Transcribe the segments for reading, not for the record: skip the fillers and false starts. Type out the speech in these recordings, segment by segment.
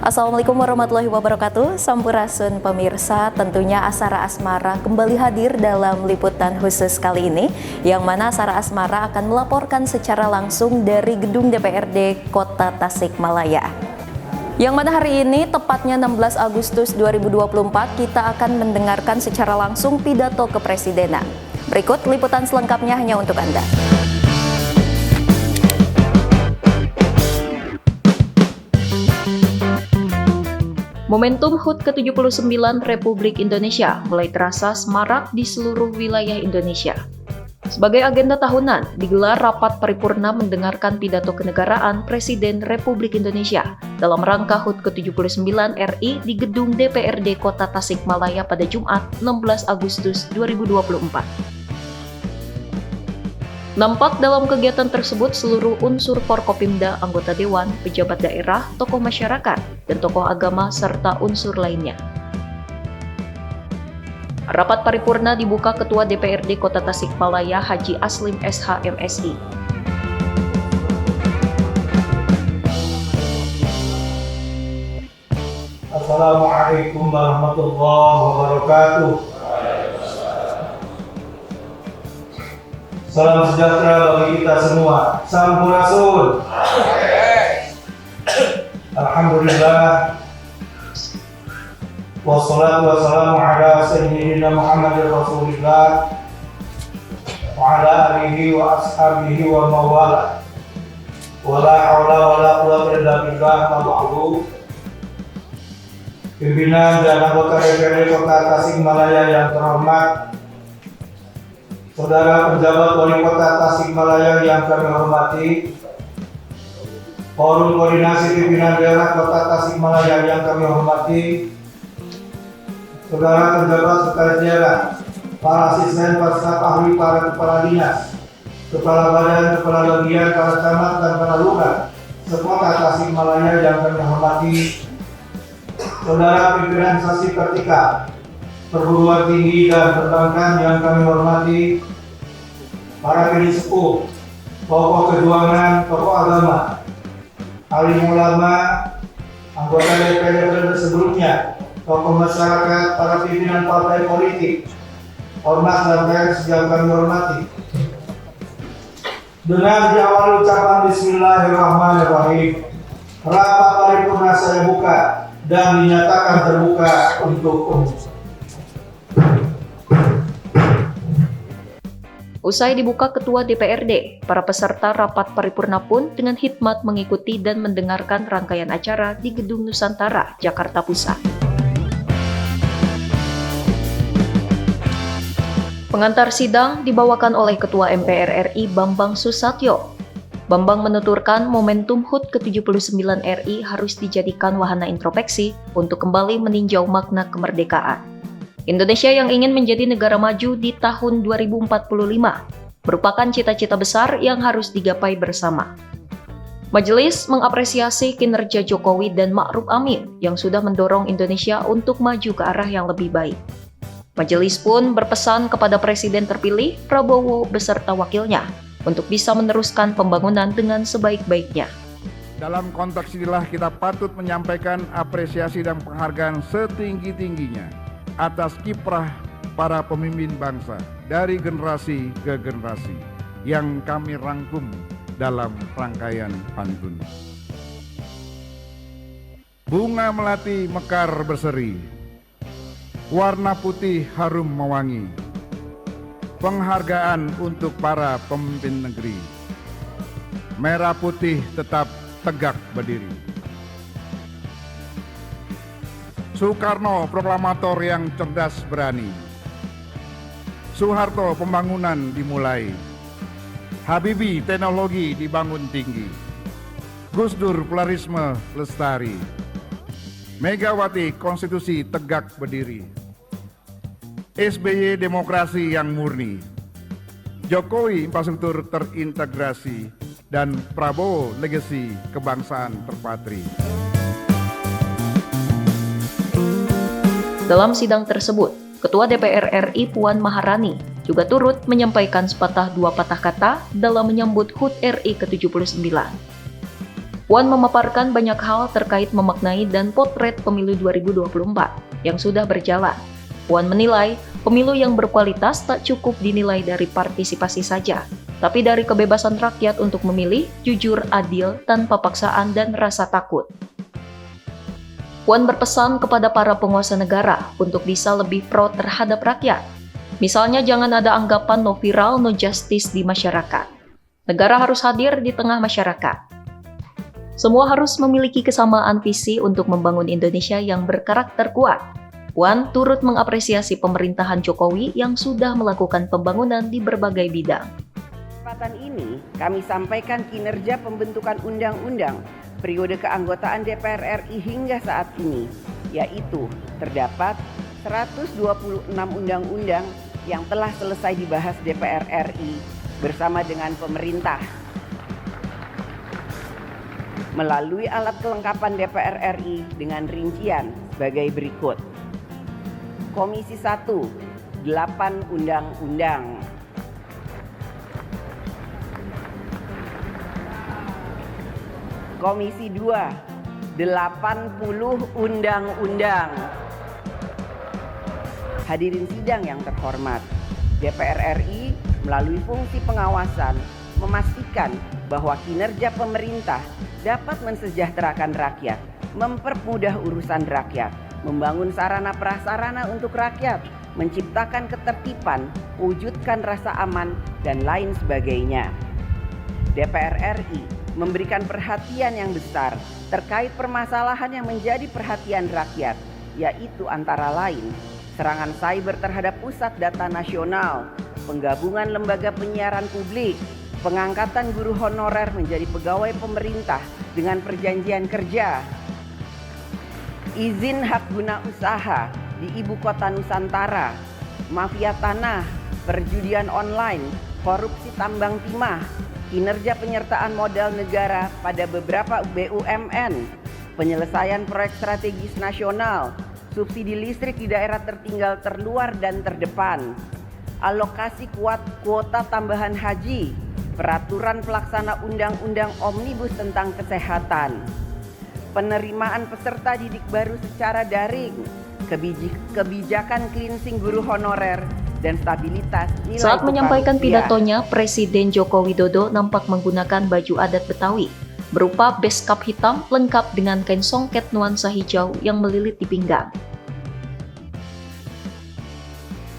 Assalamualaikum warahmatullahi wabarakatuh. Sampurasun pemirsa, tentunya Asara Asmara kembali hadir dalam liputan khusus kali ini, yang mana Asara Asmara akan melaporkan secara langsung dari gedung DPRD Kota Tasikmalaya. Yang mana hari ini, tepatnya 16 Agustus 2024, kita akan mendengarkan secara langsung pidato kepresidenan. Berikut liputan selengkapnya hanya untuk Anda. Momentum HUT ke-79 Republik Indonesia mulai terasa semarak di seluruh wilayah Indonesia. Sebagai agenda tahunan, digelar rapat paripurna mendengarkan pidato kenegaraan Presiden Republik Indonesia dalam rangka HUT ke-79 RI di gedung DPRD Kota Tasikmalaya pada Jumat 16 Agustus 2024. Nampak dalam kegiatan tersebut seluruh unsur Forkopimda, anggota dewan, pejabat daerah, tokoh masyarakat, dan tokoh agama, serta unsur lainnya. Rapat paripurna dibuka Ketua DPRD Kota Tasikmalaya Haji Aslim SH MSI. Assalamualaikum warahmatullahi wabarakatuh. Salam sejahtera bagi kita semua. Sampurasun. Alhamdulillah. Wassalatu wassalamu ala sayyidina Muhammadin Rasulillah wa ala alihi wa ashabihi wa mawala. Wala haula wala quwwata illa billah wa ba'du. Pimpinan dan anggota DPRD Kota Tasikmalaya yang terhormat, Saudara pejabat wali kota Tasikmalaya yang kami hormati, Forum Koordinasi Pimpinan Daerah Kota Tasikmalaya yang kami hormati, Saudara pejabat sekalian, para asisten, para staf ahli, para kepala dinas, kepala badan, kepala bagian, para camat dan para lurah sekota Tasikmalaya yang kami hormati, Saudara pimpinan instansi vertikal, perguruan tinggi dan perbankan yang kami hormati, para pendiri sepuh, tokoh kejuangan, tokoh agama, alim ulama, anggota DPRD periode sebelumnya, tokoh masyarakat, para pimpinan partai politik, ormas dan pers yang kami hormati. Dengan diawali ucapan Bismillahirrahmanirrahim, rapat paripurna saya buka dan dinyatakan terbuka untuk umum. Usai dibuka Ketua DPRD, para peserta rapat paripurna pun dengan hikmat mengikuti dan mendengarkan rangkaian acara di Gedung Nusantara, Jakarta Pusat. Pengantar sidang dibawakan oleh Ketua MPR RI Bambang Susatyo. Bambang menuturkan momentum HUT ke-79 RI harus dijadikan wahana introspeksi untuk kembali meninjau makna kemerdekaan. Indonesia yang ingin menjadi negara maju di tahun 2045 merupakan cita-cita besar yang harus digapai bersama. Majelis mengapresiasi kinerja Jokowi dan Ma'ruf Amin yang sudah mendorong Indonesia untuk maju ke arah yang lebih baik. Majelis pun berpesan kepada Presiden terpilih Prabowo beserta wakilnya untuk bisa meneruskan pembangunan dengan sebaik-baiknya. Dalam konteks inilah kita patut menyampaikan apresiasi dan penghargaan setinggi-tingginya atas kiprah para pemimpin bangsa dari generasi ke generasi yang kami rangkum dalam rangkaian pantun. Bunga melati mekar berseri, warna putih harum mewangi, penghargaan untuk para pemimpin negeri, merah putih tetap tegak berdiri. Soekarno proklamator yang cerdas berani, Soeharto pembangunan dimulai, Habibie teknologi dibangun tinggi, Gus Dur pluralisme lestari, Megawati konstitusi tegak berdiri, SBY demokrasi yang murni, Jokowi infrastruktur terintegrasi, dan Prabowo legasi kebangsaan terpatri. Dalam sidang tersebut, Ketua DPR RI Puan Maharani juga turut menyampaikan sepatah dua patah kata dalam menyambut HUT RI ke-79. Puan memaparkan banyak hal terkait memaknai dan potret pemilu 2024 yang sudah berjalan. Puan menilai, pemilu yang berkualitas tak cukup dinilai dari partisipasi saja, tapi dari kebebasan rakyat untuk memilih, jujur, adil, tanpa paksaan dan rasa takut. Puan berpesan kepada para penguasa negara untuk bisa lebih pro terhadap rakyat. Misalnya jangan ada anggapan no viral, no justice di masyarakat. Negara harus hadir di tengah masyarakat. Semua harus memiliki kesamaan visi untuk membangun Indonesia yang berkarakter kuat. Puan turut mengapresiasi pemerintahan Jokowi yang sudah melakukan pembangunan di berbagai bidang. Kesempatan ini kami sampaikan kinerja pembentukan undang-undang periode keanggotaan DPR RI hingga saat ini, yaitu terdapat 126 undang-undang yang telah selesai dibahas DPR RI bersama dengan pemerintah. Melalui alat kelengkapan DPR RI dengan rincian sebagai berikut. Komisi 1, 8 undang-undang. Komisi 2, 80 undang-undang. Hadirin sidang yang terhormat, DPR RI melalui fungsi pengawasan memastikan bahwa kinerja pemerintah dapat mensejahterakan rakyat, mempermudah urusan rakyat, membangun sarana prasarana untuk rakyat, menciptakan ketertiban, wujudkan rasa aman, dan lain sebagainya. DPR RI memberikan perhatian yang besar terkait permasalahan yang menjadi perhatian rakyat, yaitu antara lain serangan cyber terhadap pusat data nasional, penggabungan lembaga penyiaran publik, pengangkatan guru honorer menjadi pegawai pemerintah dengan perjanjian kerja, izin hak guna usaha di ibu kota Nusantara, mafia tanah, perjudian online, korupsi tambang timah, kinerja penyertaan modal negara pada beberapa BUMN, penyelesaian proyek strategis nasional, subsidi listrik di daerah tertinggal, terluar, dan terdepan, alokasi kuota tambahan haji, peraturan pelaksana undang-undang omnibus tentang kesehatan, penerimaan peserta didik baru secara daring, kebijakan cleansing guru honorer, dan stabilitas nilai Saat tukar menyampaikan rupiah. pidatonya, Presiden Joko Widodo nampak menggunakan baju adat Betawi, berupa beskap hitam lengkap dengan kain songket nuansa hijau yang melilit di pinggang.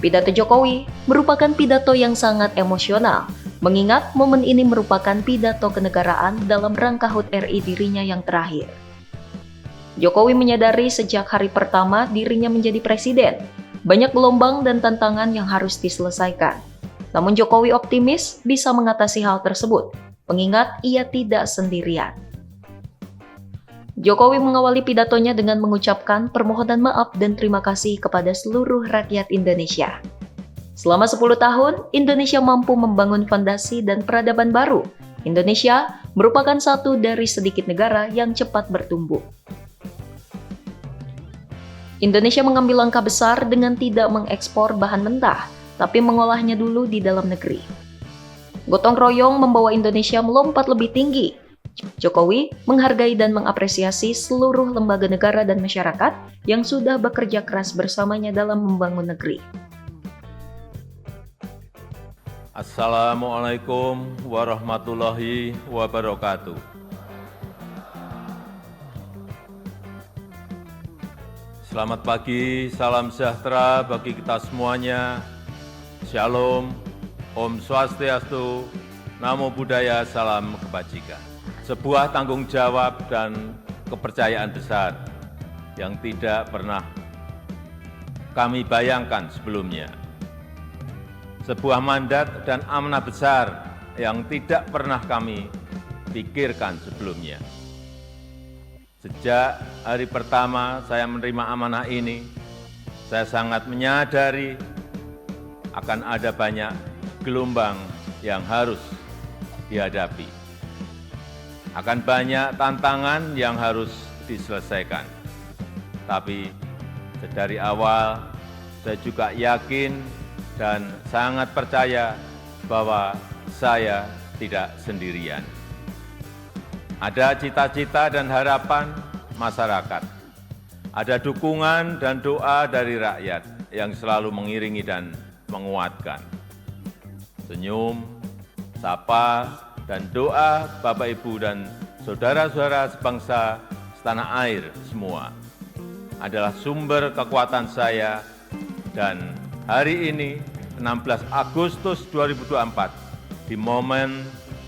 Pidato Jokowi merupakan pidato yang sangat emosional, mengingat momen ini merupakan pidato kenegaraan dalam rangka HUT RI dirinya yang terakhir. Jokowi menyadari sejak hari pertama dirinya menjadi presiden, banyak gelombang dan tantangan yang harus diselesaikan. Namun Jokowi optimis bisa mengatasi hal tersebut, mengingat ia tidak sendirian. Jokowi mengawali pidatonya dengan mengucapkan permohonan maaf dan terima kasih kepada seluruh rakyat Indonesia. Selama 10 tahun, Indonesia mampu membangun fondasi dan peradaban baru. Indonesia merupakan satu dari sedikit negara yang cepat bertumbuh. Indonesia mengambil langkah besar dengan tidak mengekspor bahan mentah, tapi mengolahnya dulu di dalam negeri. Gotong royong membawa Indonesia melompat lebih tinggi. Jokowi menghargai dan mengapresiasi seluruh lembaga negara dan masyarakat yang sudah bekerja keras bersamanya dalam membangun negeri. Assalamualaikum warahmatullahi wabarakatuh. Selamat pagi, salam sejahtera bagi kita semuanya. Shalom, Om Swastiastu, Namo Buddhaya, salam kebajikan. Sebuah tanggung jawab dan kepercayaan besar yang tidak pernah kami bayangkan sebelumnya. Sebuah mandat dan amanah besar yang tidak pernah kami pikirkan sebelumnya. Sejak hari pertama saya menerima amanah ini, saya sangat menyadari akan ada banyak gelombang yang harus dihadapi. Akan banyak tantangan yang harus diselesaikan. Tapi dari awal saya juga yakin dan sangat percaya bahwa saya tidak sendirian. Ada cita-cita dan harapan masyarakat. Ada dukungan dan doa dari rakyat yang selalu mengiringi dan menguatkan. Senyum, sapa, dan doa Bapak, Ibu, dan saudara-saudara sebangsa setanah air semua adalah sumber kekuatan saya, dan hari ini 16 Agustus 2024 di momen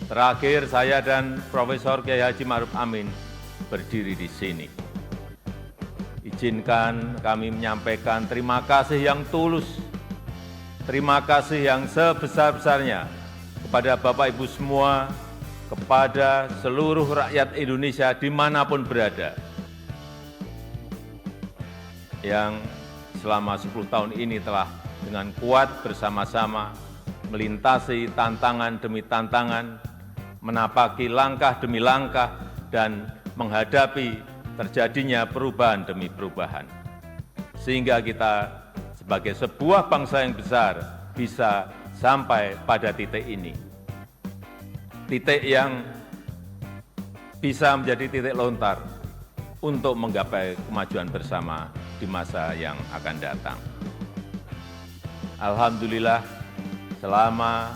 terakhir saya dan Profesor Kiai Haji Ma'ruf Amin berdiri di sini. Izinkan kami menyampaikan terima kasih yang tulus, terima kasih yang sebesar-besarnya kepada Bapak Ibu semua, kepada seluruh rakyat Indonesia dimanapun berada, yang selama 10 tahun ini telah dengan kuat bersama-sama melintasi tantangan demi tantangan, menapaki langkah demi langkah, dan menghadapi terjadinya perubahan demi perubahan. Sehingga kita sebagai sebuah bangsa yang besar bisa sampai pada titik ini. Titik yang bisa menjadi titik lontar untuk menggapai kemajuan bersama di masa yang akan datang. Alhamdulillah, selama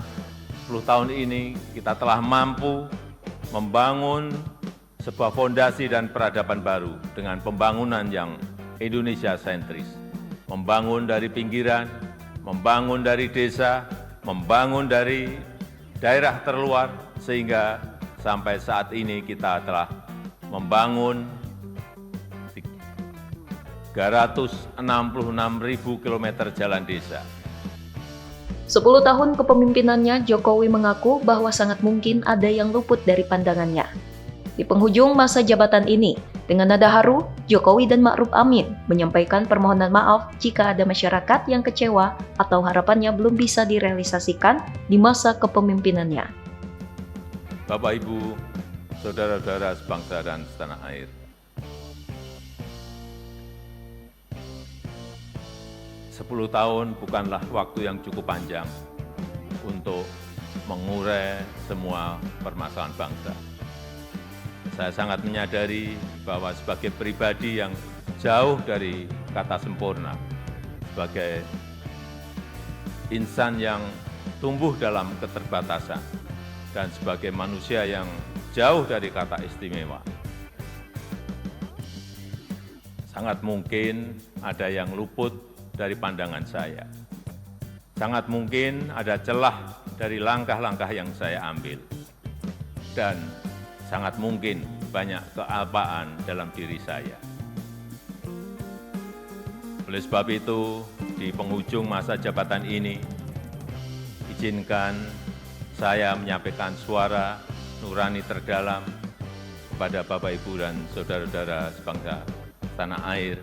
10 tahun ini kita telah mampu membangun sebuah fondasi dan peradaban baru dengan pembangunan yang Indonesia sentris. Membangun dari pinggiran, membangun dari desa, membangun dari daerah terluar, sehingga sampai saat ini kita telah membangun 366.000 km jalan desa. 10 tahun kepemimpinannya, Jokowi mengaku bahwa sangat mungkin ada yang luput dari pandangannya. Di penghujung masa jabatan ini, dengan nada haru, Jokowi dan Ma'ruf Amin menyampaikan permohonan maaf jika ada masyarakat yang kecewa atau harapannya belum bisa direalisasikan di masa kepemimpinannya. Bapak, Ibu, saudara-saudara sebangsa dan setanah air, 10 tahun bukanlah waktu yang cukup panjang untuk mengurai semua permasalahan bangsa. Saya sangat menyadari bahwa sebagai pribadi yang jauh dari kata sempurna, sebagai insan yang tumbuh dalam keterbatasan, dan sebagai manusia yang jauh dari kata istimewa, sangat mungkin ada yang luput dari pandangan saya. Sangat mungkin ada celah dari langkah-langkah yang saya ambil. Dan sangat mungkin banyak kealpaan dalam diri saya. Oleh sebab itu, di penghujung masa jabatan ini, izinkan saya menyampaikan suara nurani terdalam kepada Bapak, Ibu, dan saudara-saudara sebangsa tanah air,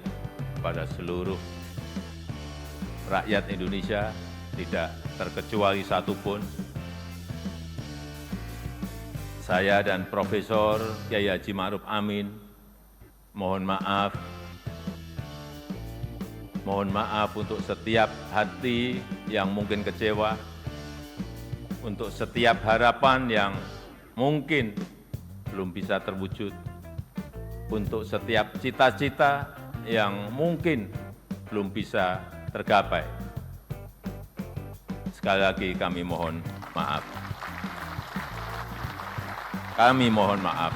kepada seluruh rakyat Indonesia, tidak terkecuali satupun. Saya dan Profesor Kiai Haji Ma'ruf Amin mohon maaf untuk setiap hati yang mungkin kecewa, untuk setiap harapan yang mungkin belum bisa terwujud, untuk setiap cita-cita yang mungkin belum bisa tergapai. Sekali lagi kami mohon maaf. Kami mohon maaf.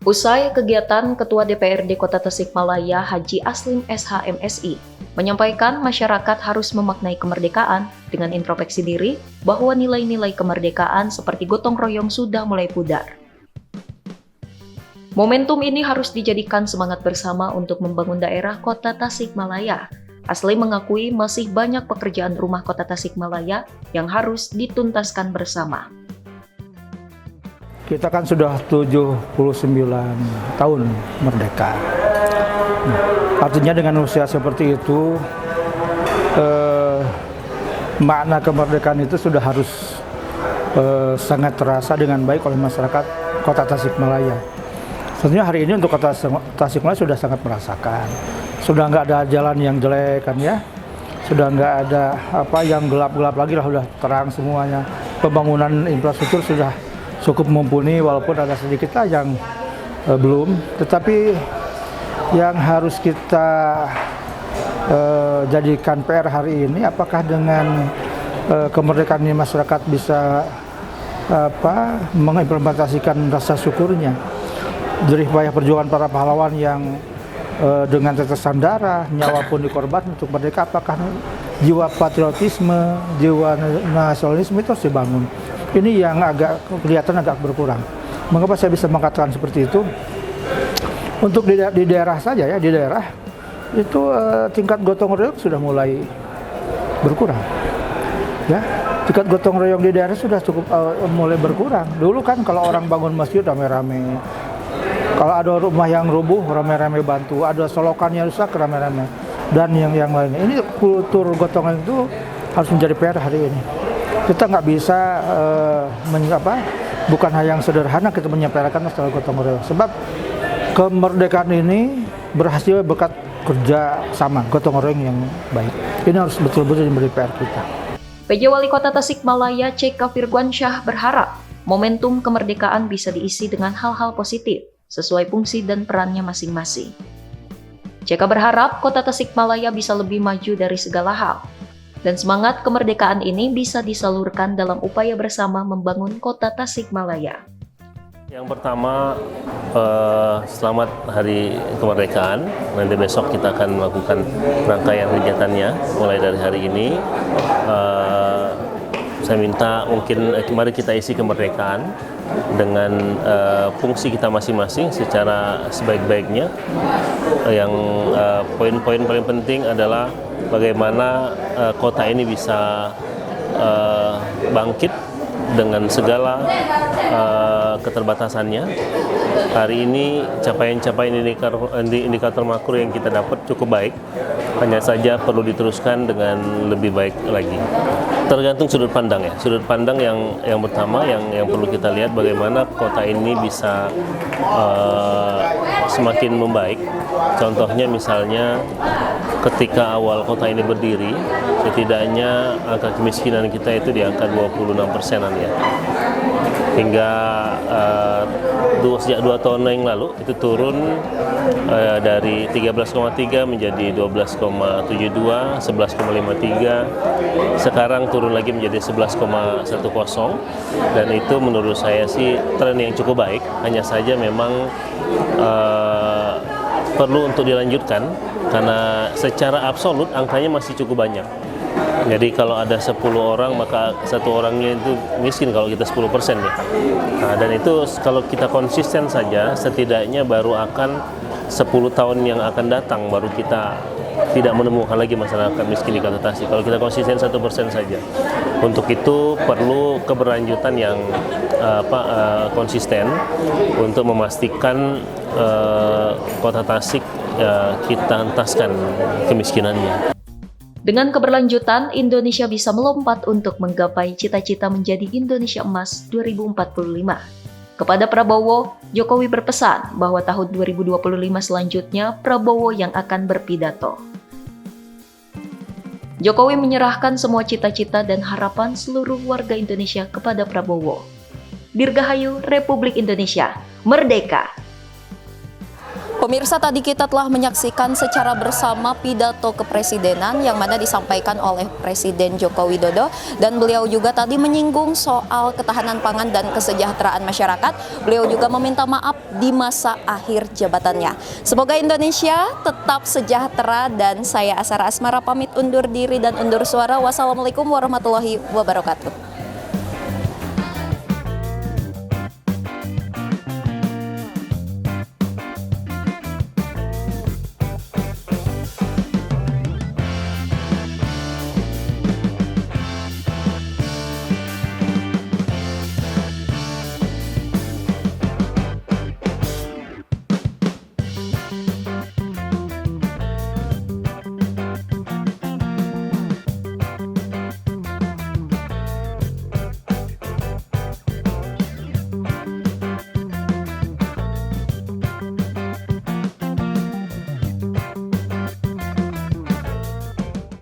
Usai kegiatan, Ketua DPRD Kota Tasikmalaya Haji Aslim SH MSI menyampaikan masyarakat harus memaknai kemerdekaan dengan introspeksi diri bahwa nilai-nilai kemerdekaan seperti gotong royong sudah mulai pudar. Momentum ini harus dijadikan semangat bersama untuk membangun daerah Kota Tasikmalaya. Aslim mengakui masih banyak pekerjaan rumah Kota Tasikmalaya yang harus dituntaskan bersama. Kita kan sudah 79 tahun merdeka. Artinya dengan usia seperti itu, makna kemerdekaan itu sudah harus sangat terasa dengan baik oleh masyarakat Kota Tasikmalaya. Tentunya hari ini untuk Kota Tasikmalaya sudah sangat merasakan. Sudah nggak ada jalan yang jelek kan ya. Sudah nggak ada apa yang gelap-gelap lagi lah, sudah terang semuanya. Pembangunan infrastruktur sudah cukup mumpuni, walaupun ada sedikit lah yang belum. Tetapi yang harus kita jadikan PR hari ini, apakah dengan kemerdekaan ini masyarakat bisa mengimplementasikan rasa syukurnya, jerih payah perjuangan para pahlawan yang dengan tetesan darah, nyawa pun dikorbankan untuk merdeka, apakah jiwa patriotisme, jiwa nasionalisme itu harus dibangun. Ini yang agak kelihatan agak berkurang. Mengapa saya bisa mengatakan seperti itu? Untuk di daerah saja ya, di daerah itu tingkat gotong royong sudah mulai berkurang. Ya, tingkat gotong royong di daerah sudah cukup mulai berkurang. Dulu kan kalau orang bangun masjid rame-rame, kalau ada rumah yang rubuh rame-rame bantu, ada solokannya rusak rame-rame, dan yang lainnya. Ini kultur gotongan itu harus menjadi PR hari ini. Kita nggak bisa bukan hal yang sederhana kita menyampaikan masalah gotong royong. Sebab kemerdekaan ini berhasil berkat kerja sama gotong royong yang baik. Ini harus betul-betul menjadi PR kita. PJ Wali Kota Tasikmalaya C.K. Firguansyah berharap momentum kemerdekaan bisa diisi dengan hal-hal positif sesuai fungsi dan perannya masing-masing. C.K. berharap Kota Tasikmalaya bisa lebih maju dari segala hal, dan semangat kemerdekaan ini bisa disalurkan dalam upaya bersama membangun Kota Tasikmalaya. Yang pertama, selamat Hari Kemerdekaan. Nanti besok kita akan melakukan rangkaian kegiatannya mulai dari hari ini. Saya minta mungkin mari kita isi kemerdekaan dengan fungsi kita masing-masing secara sebaik-baiknya. Yang poin-poin paling penting adalah bagaimana kota ini bisa bangkit dengan segala keterbatasannya. Hari ini capaian-capaian indikator makro yang kita dapat cukup baik, hanya saja perlu diteruskan dengan lebih baik lagi. Tergantung sudut pandang ya. Sudut pandang yang pertama yang perlu kita lihat bagaimana kota ini bisa semakin membaik. Contohnya misalnya ketika awal kota ini berdiri, setidaknya angka kemiskinan kita itu di angka 26%-an ya. Hingga sejak 2 tahun yang lalu itu turun dari 13,3 menjadi 12,72, 11,53. Sekarang turun lagi menjadi 11,10, dan itu menurut saya sih tren yang cukup baik. Hanya saja memang perlu untuk dilanjutkan karena secara absolut angkanya masih cukup banyak. Jadi kalau ada 10 orang maka satu orangnya itu miskin kalau kita 10% ya. Nah, dan itu kalau kita konsisten saja setidaknya baru akan 10 tahun yang akan datang baru kita tidak menemukan lagi masyarakat miskin di Kota Tasik. Kalau kita konsisten 1% saja. Untuk itu perlu keberlanjutan yang konsisten untuk memastikan Kota Tasik kita entaskan kemiskinannya. Dengan keberlanjutan, Indonesia bisa melompat untuk menggapai cita-cita menjadi Indonesia Emas 2045. Kepada Prabowo, Jokowi berpesan bahwa tahun 2025 selanjutnya Prabowo yang akan berpidato. Jokowi menyerahkan semua cita-cita dan harapan seluruh warga Indonesia kepada Prabowo. Dirgahayu Republik Indonesia, Merdeka! Pemirsa, tadi kita telah menyaksikan secara bersama pidato kepresidenan yang mana disampaikan oleh Presiden Joko Widodo, dan beliau juga tadi menyinggung soal ketahanan pangan dan kesejahteraan masyarakat. Beliau juga meminta maaf di masa akhir jabatannya. Semoga Indonesia tetap sejahtera, dan saya Asara Asmara pamit undur diri dan undur suara. Wassalamualaikum warahmatullahi wabarakatuh.